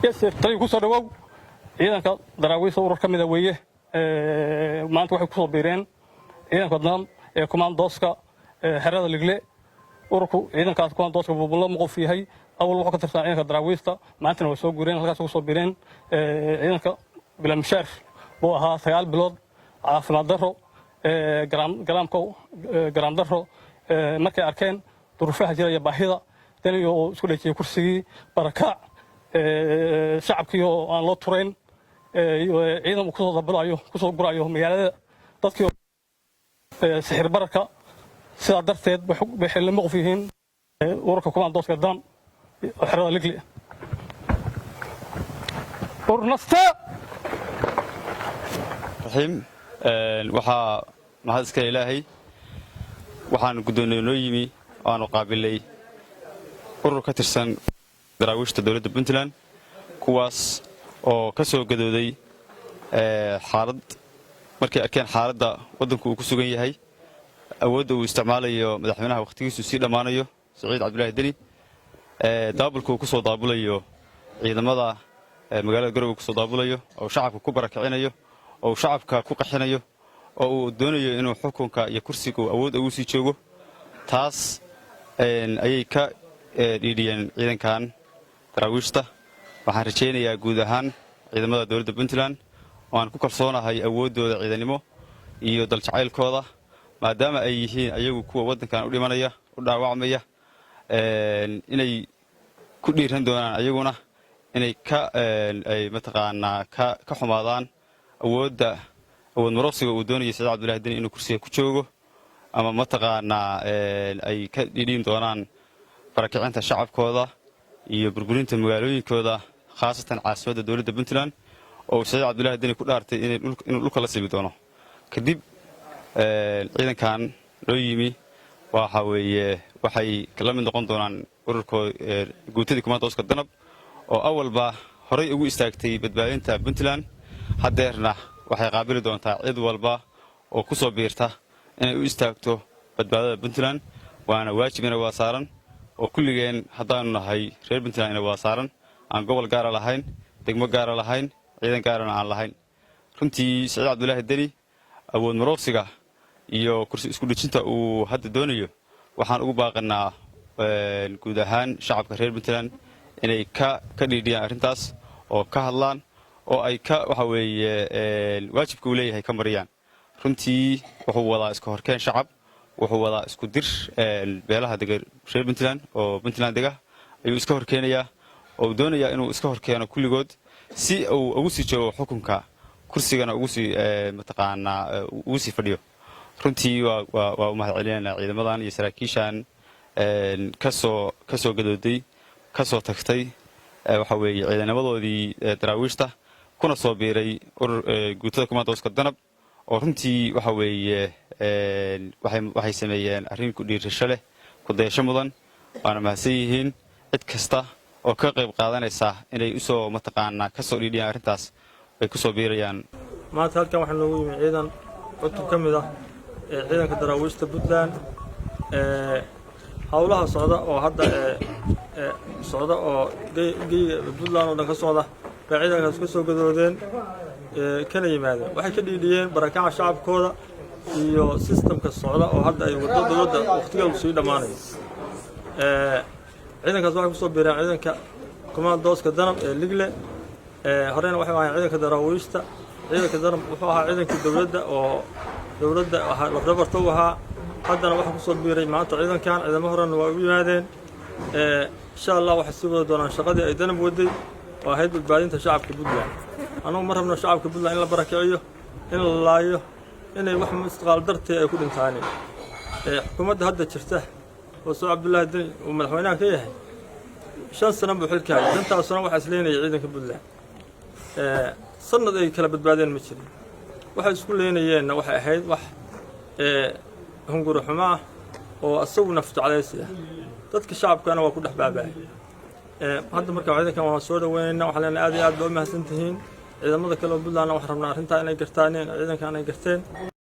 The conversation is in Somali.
ياسر طيب كسر دواو إذا كان دراويس ورك كم إذا ويه ما أنت واحد كسر بيرين إذا كان كمان دوسكا حرادة الجلاء وركو إذا كانت كمان دوسكا بالله مقف فيها أول واحد كتر ساعين كدراويستا ما أنت نوسوا جورين هلا كسر بيرين إذا كان بلا مشار بوها ثقال بلود عاف نادره جرام دره markay arkeen duruufaha jira iyo baahida tan iyo isku dhajiyay kursigii barakac shacabkii oo aan loo turayn ciidan uu kusoo gurayo magaalada dadkii sixir baraka sidaa darteed waxay la maquf yihiin ururka kumaandooska dam xerada ligli urnaste raxiim waxaa mahad iska ilaahay waxaan guddoonay noo yimi aanu qaabilay urur ka tirsan daraawiishta dowladda Puntland kuwaas oo ka soo gadooday xaalad markay arkeen xaaladda waddanku uu ku sugan yahay awoodda uu isticmaalayo madaxweynaha waqtigiisu sii dhammaanayo Saciid Cabdullaahi Deni daabulku uu ku soo daabulayo ciidamada magaalada Garowe ku soo daabulayo oo shacabka ku barakicinayo oo shacabka ku qaxinayo oo uu doonayo inuu xukunka iyo kursiga awood ugu sii joogo taas ayay ka dhiidhiyeen ciidankan daraawiishta waxaan rajaynayaa guud ahaan ciidamada dowladda Puntland oo aan ku kalsoonahay awoodooda ciidanimo iyo daljacaylkooda maadaama ay yihiin ayagu kuwa waddankan u dhimanaya u dhaawacmaya inay ku dhiiran doonaan ayaguna inay ay mataqaanaa ka xumaadaan awood marosiga uu doonayo Saciid Cabdullaahi Deni inuu kursiga ku joogo ama mataqaanaa ay ka dhidhiin doonaan barakicinta shacabkooda iyo burburinta magaalooyinkooda khaasatan caasimadda dowladda Puntland oo Saciid Cabdullaahi Deni ku dhaartay inuu dhulka la sibi doono kadib ciidankan loo yimi waxa weeye waxay la mid noqon doonaan ururkooda guutadii kumaandooska danab oo awalba horay ugu istaagtay badbaadinta Puntland hadeerna waxay qaabili doontaa cid walba oo ku soo biirta inay u istaagto badbaadada Puntland waana waajibina waa saaran oo kulligeen haddaanu nahay reer Puntland waa saaran aan gobol gaar ah lahayn degmo gaar ah lahayn ciidan gaar ah aan lahayn runtii Saciid Cabdullaahi Deni awood marosiga iyo kursi isku dhijinta uu hadda doonayo waxaan ugu baaqanaa guud ahaan shacabka reer Puntland inay ka dhiidhiyaan arrintaas oo ka hadlaan oo ay waxa weeye waajibka uu leeyahay ka mariyaan runtii wuxuu wadaa iska horkeen shacab wuxuu wadaa isku dir beelaha degan reer Puntland oo Puntland dega ayuu iska horkeenayaa oo doonayaa inuu iska horkeeno kulligood si uu ugu sii joogo xukunka kursigana ugu sii mataqaanaa ugu sii fadhiyo runtii waa u mahad celinayna ciidamadan iyo saraakiishan ka soo gadooday ka soo tagtay waxa weeye ciidamadoodii daraawiishta kuna soo biiray urur guutada kumaandooska danab oo runtii waxa weeye waxay sameeyeen arrin ku dhiirasho leh ku dayasho mudan waana mahadsan yihiin cid kasta oo ka qayb qaadanaysa inay u soo mataqaanaa ka soo dhiidhiyaan arrintaas ay ku soo biirayaan maanta halkan waxaan loogu yimi ciidan cutub ka mid ah ciidanka daraawiishta Puntland hawlaha socda oo hadda socda oo geeyiga Puntland oo dhan ka socda ciidankaas ka soo gadoodeen kana yimaadeen waxay ka dhiidhiyeen barakaca shacabkooda iyo systemka socda oo hadda ay wado dowladda waqtigeedu sii dhamaanayo ciidankaas waxay ku soo biireen ciidanka kumaandooska danab ee ligle horena waxay ahaayeen ciidanka daraawiishta ciidanka danab wuxuu ahaa ciidankii dowladda oo dowladda lafdabarta u ahaa haddana waxaa ku soo biiray maanta ciidankan ciidamo horena waa ugu yimaadeen insha Allah waxay sii wada doonaan shaqadii ay danab waday oo ahayd badbaadinta shacabka Puntland anagu ma rabno shacabka Puntland in la barakiciyo in la laayo inay wax mustaqbal darteed ay ku dhintaan xukuumadda hadda jirta oo Saciid Cabdullaahi Deni uu madaxweynaha ka yahay 5 sano buu xilka hayay intaas sano waxa isleenayay ciidanka Puntland sanad ay kala badbaadeen ma jirin waxay isku leenayeen waxay ahayd wax hunguri xumo ah oo asagu nafta caleysay dadka shacabkana waa ku dhex baabaay hadda marka ciidankan waan soo dhaweynaa waxaan leenahay aad iyo aad baa u mahadsantihiin ciidamada kale oo Puntland waxaan rabnaa arrinta inay gartaan ciidankan ay garteen